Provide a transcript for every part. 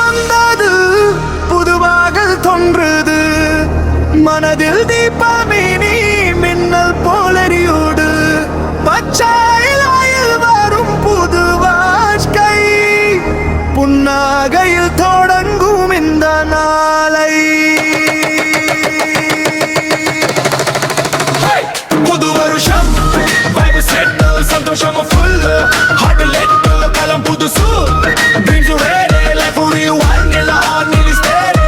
வந்தது, புதுவாகல் தோன்றுது, மனதில் தீபமினி மின்னல் போலறியோடு, பச்சாயில் வரும் புது வாழ்க்கை, புன்னகையில் தொடங்கும் இந்த நாளை. புது வருஷம் வைபு செட், சந்தோஷம் ஃபுல், ஹார்ட் லெட், கலம் புதுசு, ட்ரீம்ஸ் ரெடி, லைஃப் ரிவைண்ட், எல்லாம் நிலிஸ்டேரி.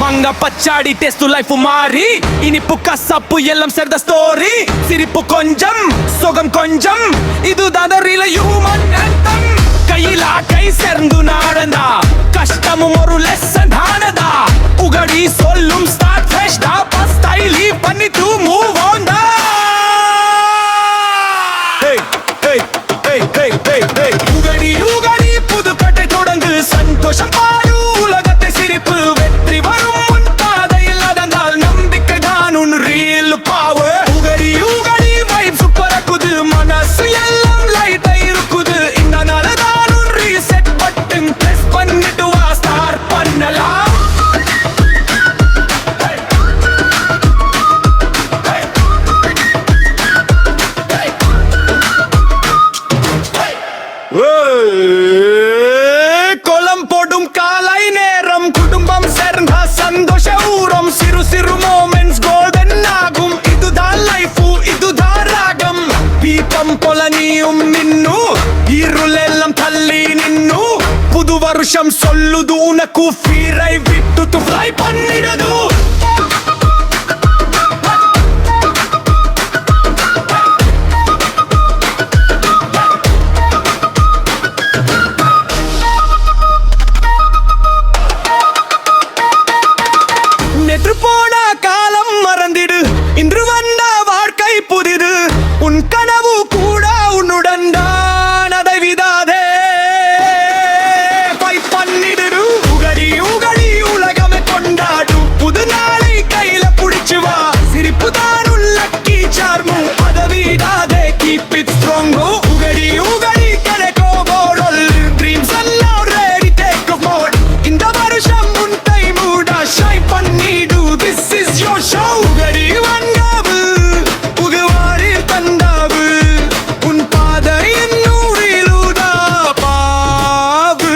மங்க பச்சாடி டேஸ்ட் லைஃப் மாறி, இனிப்பு கசப்பு எல்லாம் சேர்ந்த ஸ்டோரி. சிரிப்பு கொஞ்சம், சுகம் கொஞ்சம், இதுதான் ரியல் ஹியூமன் ஆந்தம். கையில கை சேர்ந்து நடந்தா, கஷ்டமும் ஒரு லெசன் ஆனதா. உகடி சொல்லும் ஸ்டார்ட் ஃப்ரெஷ் டா, ஸ்டைலி பண்ணி டு மூவ் ஆன் டா. உகடி உகடி புதுக்கட்டை தொடங்கு, சந்தோஷம் பாடு, உலகத்தை சிரிப்பு, வெற்றி வரும் முன் பாதையில் நடந்தால் நம்பிக்கை தான் உன் ரியல் பவர். உகடி உகடி வைப்ஸ் பறக்குது, மனசு எல்லாம் லைட்டா இருக்குது. இந்த நாள தான் உன் ரீசெட் பட்டன் பிரஸ் பண்ணிட்டு வா, ஸ்டார்ட் பண்ணலாம். கோலம் போடும் காலை நேரம், குடும்பம் சேர்ந்த சந்தோஷ ஊரம், சிறு சிறு மோமெண்ட்ஸ் கோல்டன் ஆகும். இதுதான் லைஃப், இதுதான் ராகம். தீபம் போல நீயும் நின்னு, இருளெல்லாம் தள்ளி நின்னு, புது வருஷம் சொல்லுது உனக்கு ஃபீரை விட்டு ஃப்ளை பண்ணிடுது. நேற்று போன காலம் மறந்திடு, இன்று வந்த வாழ்க்கை புதிது. உன் கனவு கூட உன்னுடன் தான், அதை விடாதே, ஃபைட் பண்ணிடு. உகடி உகடி உலகமே கொண்டாடு, புது நாளை கையில புடிச்சு வா. சிரிப்பு தான் உன் லக்கி சார்மு, அதை விடாதே, கீப் இட் ஸ்ட்ராங். உகடி உகடி கணக்கோ போடல், ட்ரீம்ஸ் எல்லாம் ரெடி, டேக் ஆஃப் மோட். இந்த வருஷம் உன் கை மூட ஷைன் பண்ணிடு, this is your show. உகடி வந்தாவு, புகுவாரி தந்தாவு, உன் பாதை என்னூரிலுதா பாவு.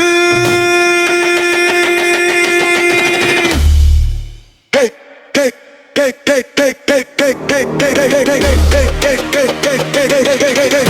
Hey, hey, hey, hey, hey, hey, hey, hey, hey, hey, hey, hey, hey, hey, hey, hey, hey.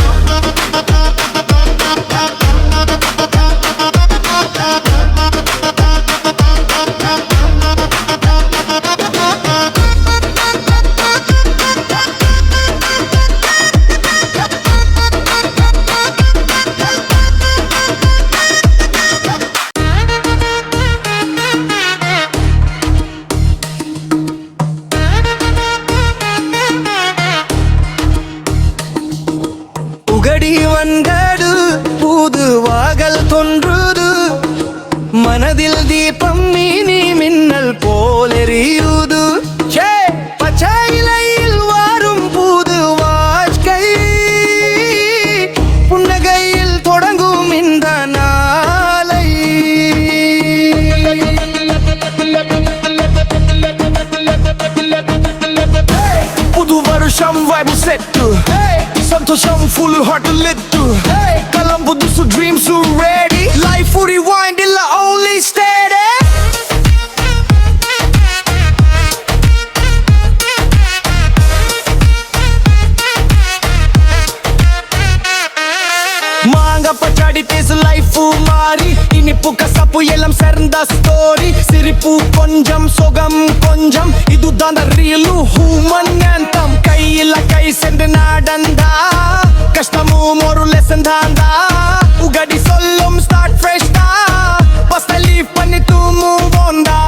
உகடி வந்தது, புதுவாகல் தோன்றுது, மனதில் தீபம் மினி மின்னல் போலெறியுது. பச்சை இலையில் வரும் புது வாழ்க்கை, புன்னகையில் தொடங்கும் இந்த நாளை. புது வருஷம் வைபு செட்டு, சந்தோஷம் ஃபுல் ஹார்ட் லிட்டு, கலம் புதுசு ட்ரீம்ஸ் ரெடி, லைஃப் ரிவைண்ட், இல்ல only steady. மாங்க பச்சாடி டேஸ்ட் லைஃப் மாறி, இனிப்பு கசப்பு எல்லாம் சேர்ந்த ஸ்டோரி. சிரிப்பு கொஞ்சம், சுகம் கொஞ்சம், இதுதான் ரியல் ஹியூமன் ஆந்தம். கையில கை சென்று நடந்தா, கஷ்டமும் ஒரு லெசன் தாண்டா. உகடி சொல்லும் ஸ்டார்ட் ஃப்ரெஷ் டா, பஸ்ட லீவ் பண்ணி டு மூவ் ஆன் டா.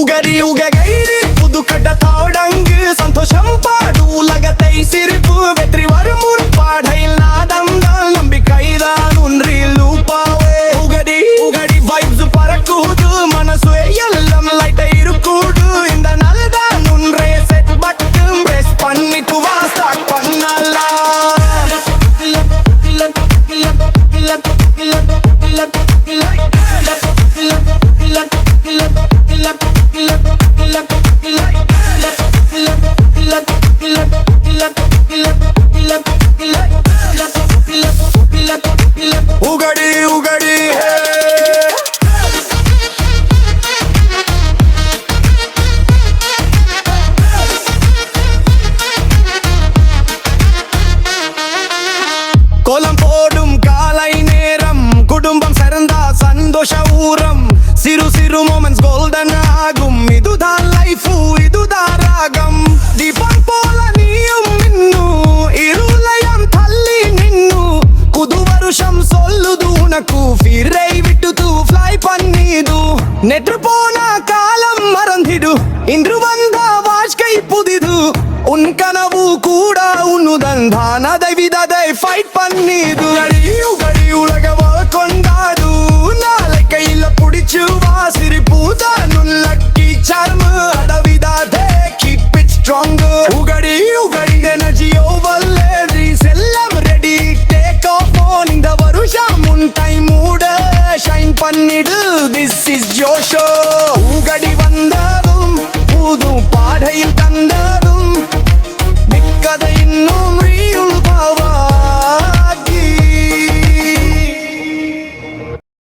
உகடி உககைடு புதுக்கட்ட தொடங்கு, சந்தோஷம் பாடு, உலகத்தை சிரிப்பு, வெற்றி வரும் முன் பாடையில் நாதம் தான், நம்பிக்கைதான் உன் ரியல் பாவே. உகடி உகடி வைப்ஸ் பறக்குது, மனசு எல்லாம் லைட்டா இருக்குது. இந்த நாள் தான் உன் ரேசெட் பட்டன் பிரஸ் பண்ணிட்டு வா, ஸ்டார்ட் ഐഫോൺ പോലെ നീയും മിന്നു ഇരുളയം തള്ളി നിന്നു പുതുവരുഷം சொல்லுது உனக்கு ஃபிரை விட்டு தூ ஃப்ளை பண்ணிடு நேற்று போன காலம் மறந்திடு இன்று வந்த வாழ்க்கை புதிது உன் கனவு கூட உன்னுடன் தான் அதை விததை ஃபைட் பண்ணிடு கடி உலக